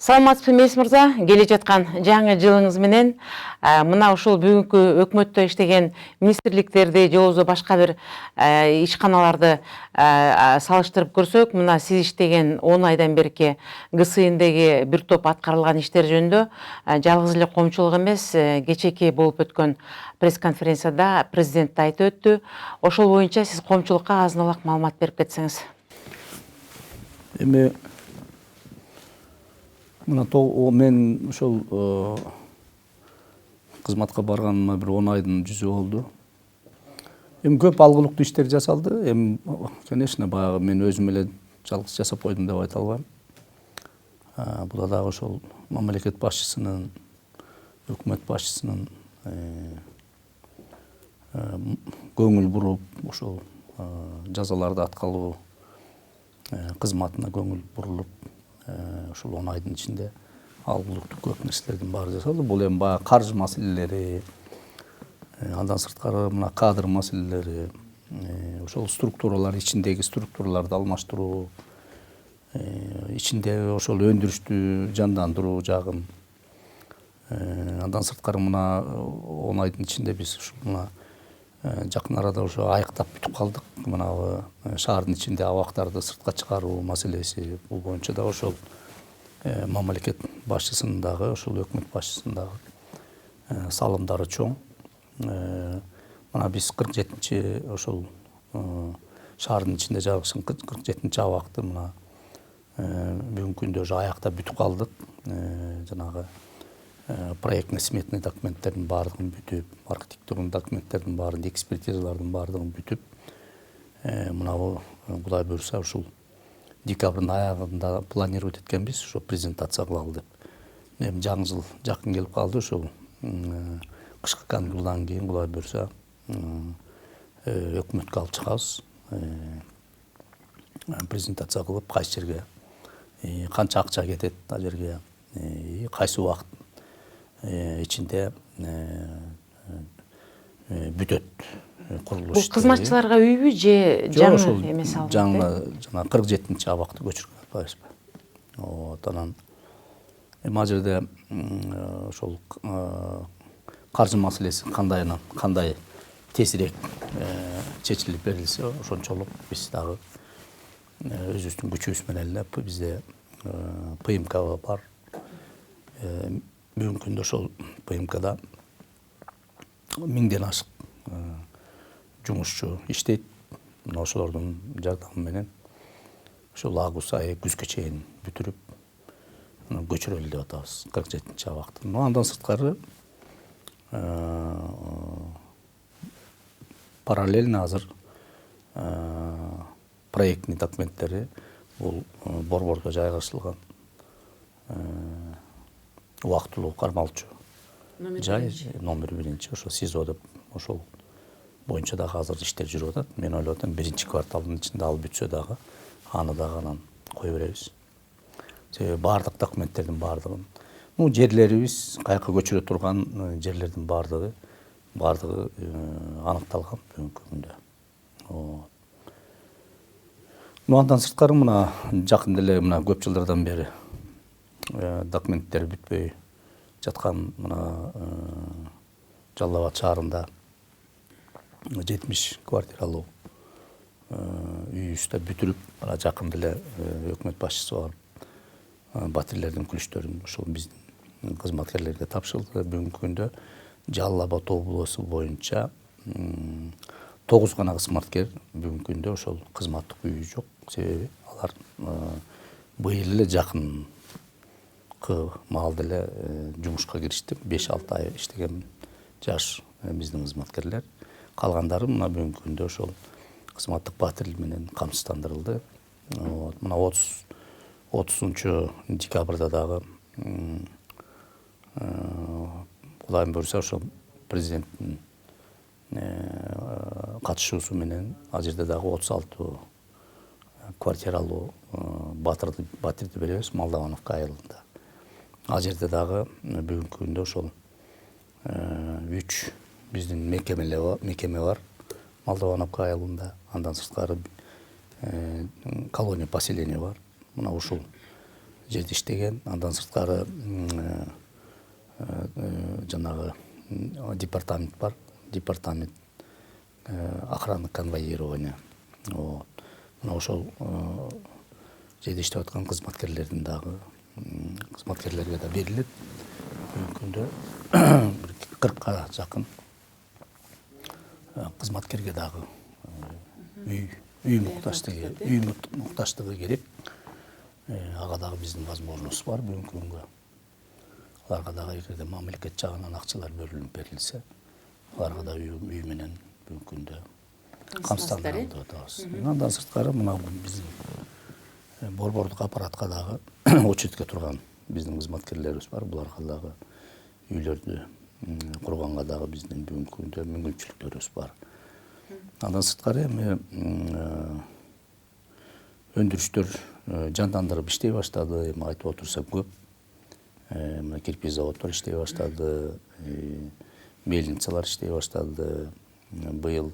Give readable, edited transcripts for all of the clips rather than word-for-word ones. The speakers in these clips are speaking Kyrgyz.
Саламатсызбы Мейс мырза, келе жаткан жаңы жылыңыз менен мына ушул бүгүнкү өкмөттө иштеген министрликтерди же болбосо башка бир ишканаларды салыштырып көрсөк, мына сиз иштеген 10 айдан берки ГСИНдеги бир топ аткарылган иштер жөнүндө жалгыз эле коомчулук эмес, кечээки болуп өткөн пресс-конференцияда президент да айтып өттү. Ошол боюнча сиз коомчулукка азын-аулак маалымат берип кетсеңиз. Эми мына мен ошол кызматка барганыма бир 10 айдын жүзү болду. Эми көп алгылыктуу иштер жасалды. Эми, конечно, баягы мен өзүм эле жалгыз жасап койдум деп айта албайм. Бул дагы ошол мамлекет башчысынын, өкмөт башчысынын көңүл буруп, ошол жазаларды аткаруу кызматына көңүл бурулуп, ушул 10 айдын ичинде алгылыктуу көп нерселердин баары жасалды. Бул эми баягы каржы маселелери, андан сырткары мына кадр маселелери, ошол структуралар ичиндеги структураларды алмаштыруу, ичинде ошол өндүрүштү жандандыруу жагын. Андан сырткары мына 10 айдын ичинде биз ушул мына жакын арада ошо айыктап бүтүп калдык. Мына шаардын ичинде абактарды сыртка чыгаруу маселеси, бул боюнча да ошол мамлекет башчысынын дагы, ошол өкмөт башчысынын дагы салымдары чоң. Мына биз 47-чи ошол шаардын ичинде жайгашкан 47-чи абакты мына бүгүнкү күндө уже аяктап бүтүп калдык. Жанагы проектный сметный документтердин баардыгын бүтүп, архитектурный документтердин баарын, экспертизалардын баардыгын бүтүп, мына Кудай буйрса ушул декабрдын аягында планировать эткенбиз, ошо презентация кылалы деп. Эми жаңы жыл жакын келип калды, ошол кышкы каникулдан кийин Кудай буйрса өкмөткө алып чыгабыз. Презентация кылып, кайсы жерге канча акча кетет, ал жерге кайсы убакыт ичинде бүтөт курулуш. Бул кызматчыларга үйбү же жаңы эмес алынат? Жаңы жана 47-чи абакты көчүргөн атпайбызбы. Анан эми ал жерде ошол каржы маселеси кандай тезирээк чечилип берилсе, ошончолук биз дагы өзүбүздүн күчүбүз менен эле бизде ПМК бар. Бүгүнкү күндө ошол ПМКда 1000ден ашык жумушчу иштейт. Мына ошолордун жардамы менен ошол август айы күзгө чейин бүтүрүп, көчүрөлү деп атабыз 47-чи абакты. Андан сырткары параллельно азыр проектный документтери бул борбордо жайгашылган убактылуу кармалчу жай номер 1 ошо СИЗО деп, ошол боюнча дагы азыр иштер жүрүп атат. Мен ойлоп атам 1-чи кварталдын ичинде ал бүтсө дагы аны дагы анан кое беребиз. Себеби баардык документтердин баардыгын, жерлерибиз, каяка көчүрө турган жерлердин баардыгы аныкталган бүгүнкү күндө. Андан сырткары мына жакында эле мына көп жылдардан бери документтер бүтпөй жаткан мына Жалал Абад шаарында 70 квартиралуу үйүбүздү бүтүрүп, жакында эле өкмөт башчысы барып батирлердин күлүштөрүн ошол биздин кызматкерлерге тапшырды. Бүгүнкү күндө Жалал Абад облусу боюнча 9 гана кызматкер бүгүнкү күндө ошол кызматтык үйү жок. Себеби алар быйыл эле жакынкы маалда эле жумушка киришти. 5-6 ай иштеген жаш биздин кызматкерлер. Калгандары мына бүгүнкү күндө ошол кызматтык батирл менен камсыздандырылды. Мына 30 декабрда дагы Кудай буйрса ошол президенттин катышуусу менен ал жерде дагы 36 квартиралуу батирди беребиз Молдовановка айылында. Ал жерде дагы бүгүнкү күндө ошол 3 биздин мекеме бар Молдовановка айылында. Андан сырткары колония поселение бар. Мына ушул жерде иштеген. Андан сырткары жанагы департамент бар. Департамент охраны конвоирования. Вот. Мына ошол жерде иштеп аткан кызматкерлердин дагы кызматкерлерге да берилет. Бүгүнкү күндө 40ка жакын кызматкерге дагы үй мукташтыгы керек. Ага дагы биздин возможностубуз бар бүгүнкү күнгө. Аларга дагы эгерде мамлекет жагынан акчалар бөлүнүп берилсе, аларга да үй менен бүгүнкү күндө камсыздандырып атабыз. Андан сырткары мына биздин борбордук аппаратка дагы очередке турган биздин кызматкерлерибиз бар. Буларга дагы үйлөрдү курганга дагы биздин бүгүнкү күндө мүмкүнчүлүктөрүбүз бар. Андан сырткары эми өндүрүштөр жандандырып иштей баштады. Эми айтып отурсак көп. Мына кирпич заводдор иштей баштады, мельницалар иштей баштады. Быйыл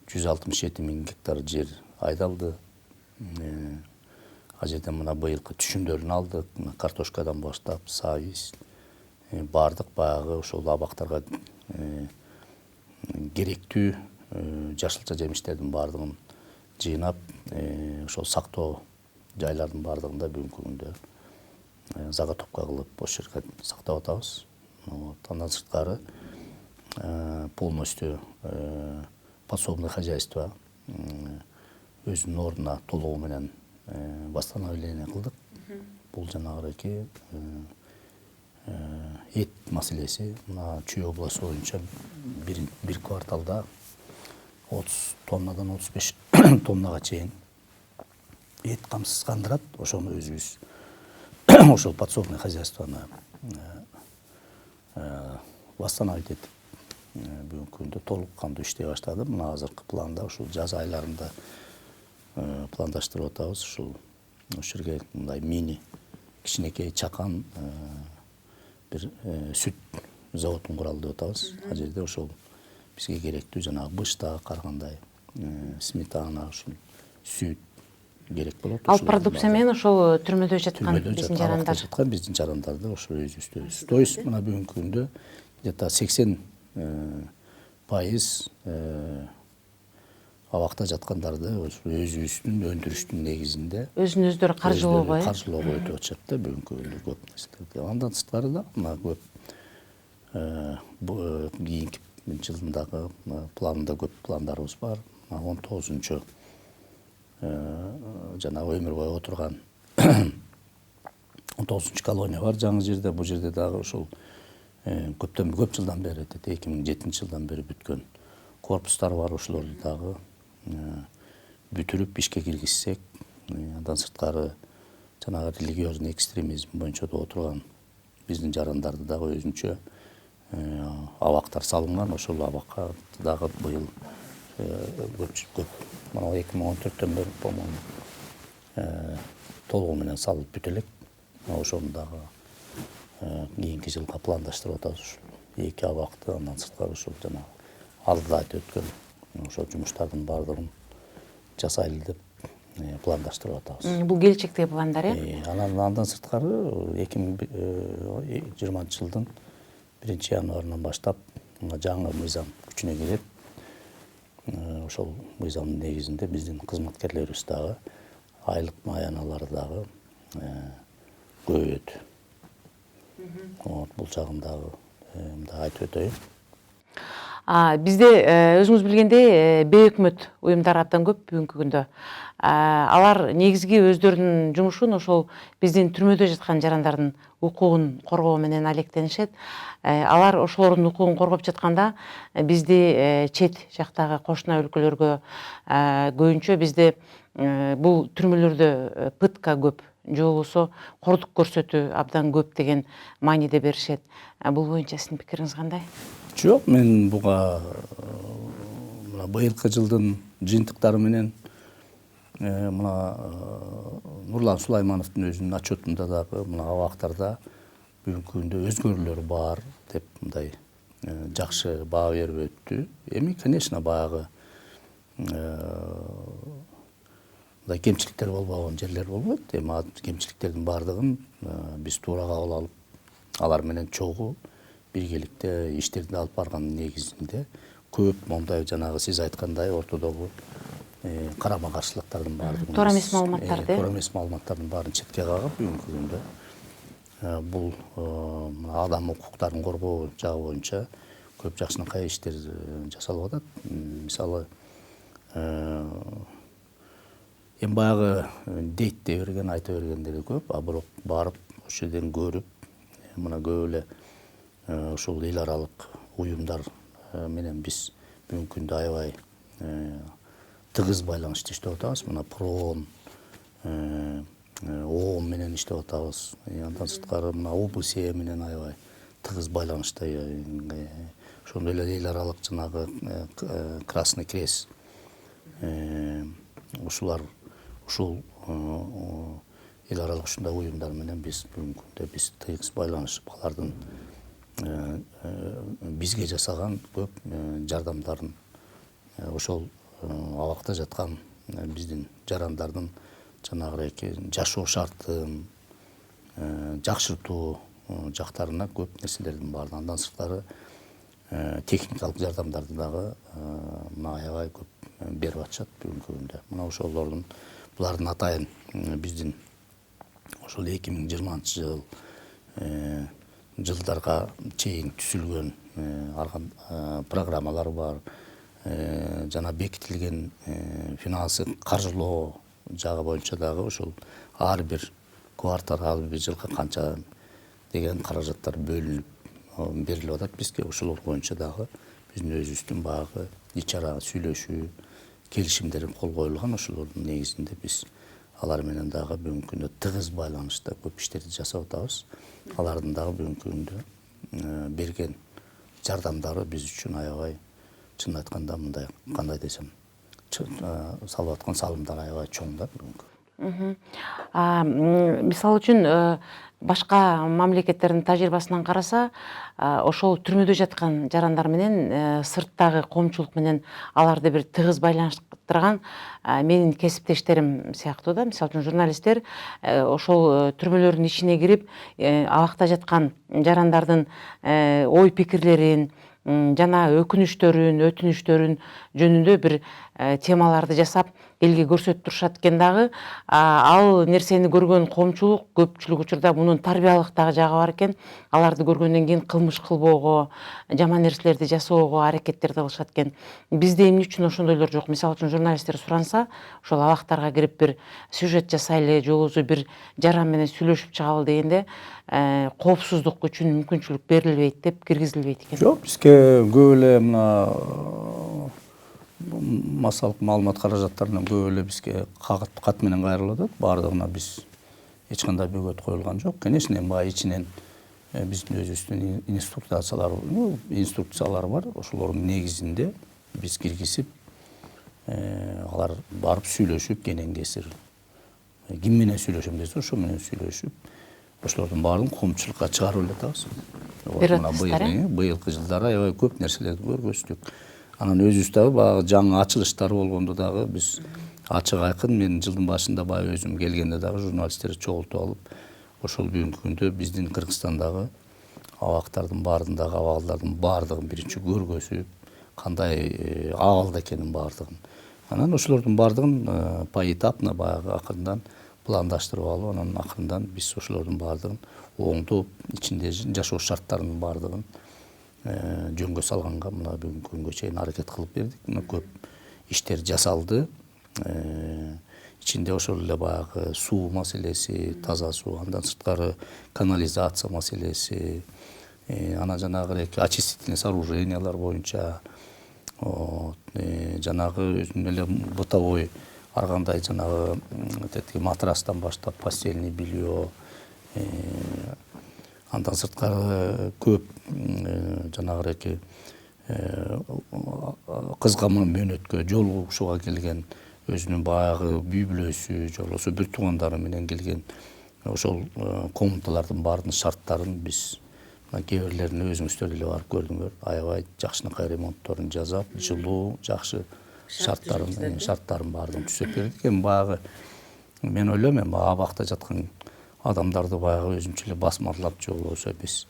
167 000 гектар жер айдалды. Ал жерден мына быйылкы түшүмдөрүн алдык. Мына картошкадан баштап, сабиз, бардык баягы ошол абактарга керектүү жашылча жемиштердин бардыгын жыйнап, ошол сактоо жайлардын бардыгында бүгүнкү күндө заготовка кылып ошол жерге сактап атабыз. Андан сырткары полностью подсобное хозяйство өзүнүн ордуна толугу менен восстановление кылдык. Бул жанагы эт маселеси мына Чүй областы боюнча бир кварталда 30 тоннадан 35 тоннага чейин эт камсыздандырат. Ошону өзүбүз ошол подсобное хозяйствону восстановить этип бүгүнкү күндө толук кандуу иштей баштады. Мына азыркы планда ушул жаз айларында пландаштырып атабыз. Ушул жерге мындай мини кичинекей чакан бир сүт заводун куралы деп атабыз. Ал жерде ошол бизге керектүү жанагы бышта каргандай сметана, ушул сүт керек болот. Ал продукция менен ошол түрмөдө жаткан биздин жарандар. Биздин жарандарды ошол өзүбүздө. То есть мына бүгүнкү күндө где-то 80% абакта жаткандарды өзүбүздүн өндүрүштүн негизинде Өзүн-өздөрү каржылоого өтүп атышат да бүгүнкү күндө көп нерселерди. Андан сырткары да мына көп кийинки жылдагы планда көп пландарыбыз бар. 19-чу жанагы өмүр бою отурган 19-чу колония бар жаңы жерде. Бул жерде дагы ошол көп жылдан бери 2007 жылдан бери бүткөн корпустар бар. Ошолорду дагы бүтүрүп ишке киргизсек, андан сырткары жанагы религиозный экстремизм боюнча да отурган биздин жарандарды дагы өзүнчө абактар салынган. Ошол абакка дагы быйыл көп мына 2014-төн бери по-моему толугу менен салып бүтө элек. Ошону дагы кийинки жылга пландаштырып атабыз. Ушул 2 абакты, андан сырткары ушул жанагы алдыда айтып өткөн ошол жумуштардын баардыгын жасайлы деп пландаштырып атабыз. Бул келечектеги пландар, Андан сырткары 2020 жылдын 1-январынан баштап жаңы мыйзам күчүнө кирет. Ошол мыйзамдын негизинде биздин кызматкерлерибиз дагы айлык маяналары дагы көбөйөт. Бул жагын дагы мындай айтып өтөйүн. Бизде өзүңүз билгендей бейөкмөт уюмдар абдан көп бүгүнкү күндө. Алар негизги өздөрүнүн жумушун ошол биздин түрмөдө жаткан жарандардын укугун коргоо менен алектенишет. Алар ошолордун укугун коргоп жатканда бизди чет жактагы кошуна өлкөлөргө көбүнчө бизде бул түрмөлөрдө пытка көп, же болбосо кордук көрсөтүү абдан көп деген мааниде беришет. Бул боюнча сиздин пикириңиз кандай? Жок, мен буга мына быйылкы жылдын жыйынтыктары менен мына Нурлан Сулаймановдун өзүнүн отчетунда дагы мына абактарда бүгүнкү күндө өзгөрүүлөр бар деп мындай жакшы баа берип өттү. Эми конечно баягы мындай кемчиликтер болбогон жерлер болбойт. Эми кемчиликтердин баардыгын биз туура кабыл алып, алар менен чогуу биргеликте иштерди алып барганын негизинде көп мондай жанагы сиз айткандай ортодогу карама каршылыктардын баардыгын туура эмес маалыматтарды туура эмес маалыматтардын баарын четке кагып бүгүнкү күндө бул адам укуктарын коргоо жагы боюнча көп жакшынакай иштер жасалып атат. Мисалы эми баягы дейте берген, айта бергендери көп, а бирок барып ошол жерден көрүп, мына көп эле ушул эл аралык уюмдар менен биз бүгүнкү күндө аябай тыгыз байланышта иштеп атабыз. Мына ПРООН, ООН менен иштеп атабыз. Андан сырткары мына ОБСЕ менен аябай тыгыз байланышта. Ошондой эле эл аралык жанагы Красный Крест ушул эл аралык ушундай уюмдар менен биз бүгүнкү күндө биз тыгыз байланышып, алардын бизге жасаган көп жардамдарын, ошол абакта жаткан биздин жарандардын жанагы жашоо шартын жакшыртуу жактарына көп нерселердин баарын, андан сырткары техникалык жардамдарды дагы мына аябай көп берип атышат бүгүнкү күндө. Мына ошолордун булардын атайын биздин ошол 2020 жылдарга чейин түзүлгөн программалар бар. Жана бекитилген финансы каржылоо жагы боюнча дагы ошол ар бир квартал, ар бир жылга канча деген каражаттар бөлүнүп берилип атат бизге. Ошолор боюнча дагы биздин өзүбүздүн баягы ич-ара сүйлөшүү, келишимдер кол коюлган. Ошолордун негизинде биз алар менен дагы бүгүнкү күндө тыгыз байланышта көп иштерди жасап атабыз. Алардын дагы бүгүнкү күндө берген жардамдары биз үчүн аябай, чын айтканда мындай кандай десем, салып аткан салымдар аябай чоң да бүгүнкү. Мисалы үчүн башка мамлекеттердин тажрыйбасынан караса, ошол түрмөдө жаткан жарандар менен сырттагы коомчулук менен аларды бир тыгыз байланыштырган менин кесиптештерим сыяктуу да. Мисалы үчүн журналисттер ошол түрмөлөрдүн ичине кирип, абакта жаткан жарандардын ой пикирлерин жана өтүнүштөрүн жөнүндө бир темаларды жасап элге көрсөтүп турушат экен дагы. Ал нерсени көргөн коомчулук көпчүлүк учурда мунун тарбиялык дагы жагы бар экен. Аларды көргөндөн кийин кылмыш кылбоого, жаман нерселерди жасоого аракеттерди кылышат экен. Бизде эмне үчүн ошондойлор жок? Мисалы үчүн журналисттер суранса, ошол абактарга кирип бир сюжет жасайлы, же болбосо бир жаран менен сүйлөшүп чыгабы дегенде коопсуздук үчүн мүмкүнчүлүк берилбейт деп киргизилбейт экен. Жок, бизге көп эле мына массалык маалымат каражаттарынан көп эле бизге кат менен кайрылып атат. Баардыгына биз эч кандай бөгөт коюлган жок. Конечно, баягы ичинен биздин өзүбүздүн инструкциялар бар. Ошолордун негизинде биз киргизип, алар барып сүйлөшүп, кенен кесир ким менен сүйлөшөм десе, ошо менен сүйлөшүп, ошолордун баарын коомчулукка чыгарып эле атабыз. Быйылкы жылдары аябай көп нерселерди көргөздүк. Анан өзүбүз дагы баягы жаңы ачылыштар болгондо дагы биз ачык айкын, мен жылдын башында баягы өзүм келгенде дагы журналисттерди чогултуп алып, ошол бүгүнкү күндө биздин Кыргызстандагы абактардын баарындагы абалдардын баардыгын биринчи көргөзүп, кандай абалда экенин баардыгын. Анан ошолордун баардыгын поэтапно баягы акырындан пландаштырып алып, анан акырындан биз ошолордун баардыгын оңдоп, ичинде жашоо шарттарынын баардыгын жөнгө салганга мына бүгүнкү күнгө чейин аракет кылып бердик. Мына көп иштер жасалды. Ичинде ошол эле баягы суу маселеси, таза суу, андан сырткары канализация маселеси, анан жанагы очистительный сооружениялар боюнча, жанагы өзүнүн эле бытовой ар кандай жанагы матрастан баштап постельный белье, андан сырткары көп жанагы кызга мөөнөткө жолугушууга келген өзүнүн баягы үй бүлөсү, же болбосо бир туугандары менен келген ошол комнаталардын баарынын шарттарын биз кээ бирлерине өзүңүздөр деле барып көрдүңөр. Аябай жакшынакай ремонтторун жасап, жылуу, жакшы шарттарын баардыгын түзөп бердик. Эми баягы мен ойлойм, эми абакта жаткан адамдарды баягы өзүнчө эле басмалап же болбосо биз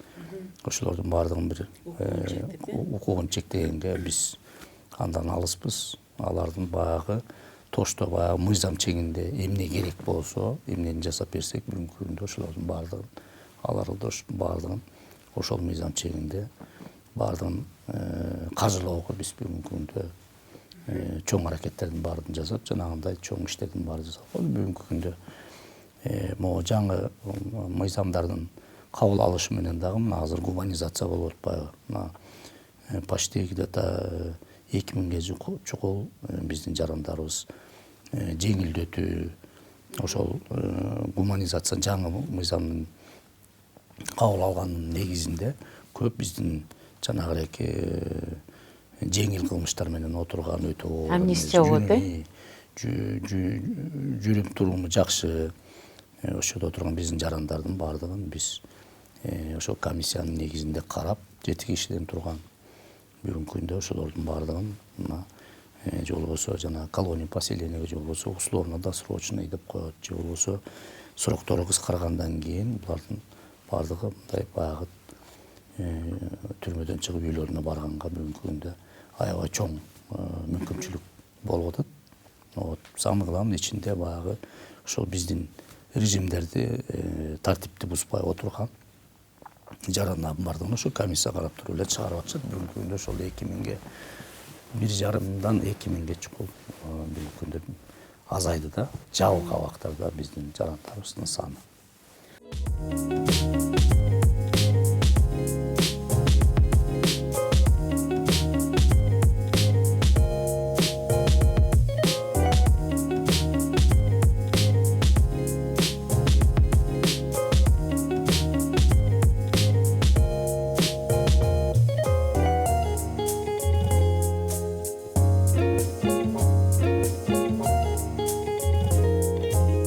ошолордун баардыгын бир укугун чектегенге биз андан алыспыз. Алардын баягы тошто баягы мыйзам чегинде эмне керек болсо, эмнени жасап берсек, бүгүнкү күндө ошолордун баардыгын баардыгын ошол мыйзам чегинде баардыгын каржылоого биз бүгүнкү күндө чоң аракеттердин баарын жасап, жанагындай чоң иштердин баарын жасап, бүгүнкү күндө могу жаңы мыйзамдардын кабыл алышы менен дагы мына азыр гуманизация болуп атпайбы? Мына почти где-то 2000ге чукул биздин жарандарыбыз жеңилдетүү, ошол гуманизация жаңы мыйзамдын кабыл алганынын негизинде көп биздин жанагырээк жеңил кылмыштар менен отурган өтө амнистия болот, жүрүм туруму жакшы ошодо отурган биздин жарандардын баардыгын биз ошол комиссиянын негизинде карап, жети кишиден турган бүгүнкү күндө ошолордун баардыгын мына же болбосо жана колония поселениеге же болбосо условно-досрочный деп коет, же болбосо сроктору кыскаргандан кийин булардын баардыгы мындай баягы түрмөдөн чыгып үйлөрүнө барганга бүгүнкү күндө аябай чоң мүмкүнчүлүк болуп атат. Вот самый главный ичинде баягы ошол биздин режимдерди тартипти бузбай отурган жарандардын баардыгын ошо комиссия карап туруп эле чыгарып атышат. Бүгүнкү күндө ошол 2000ге 1,5-дан 2000ге чукул бүгүнкү күндө азайды да, жабык абактарда биздин жарандарыбыздын саны.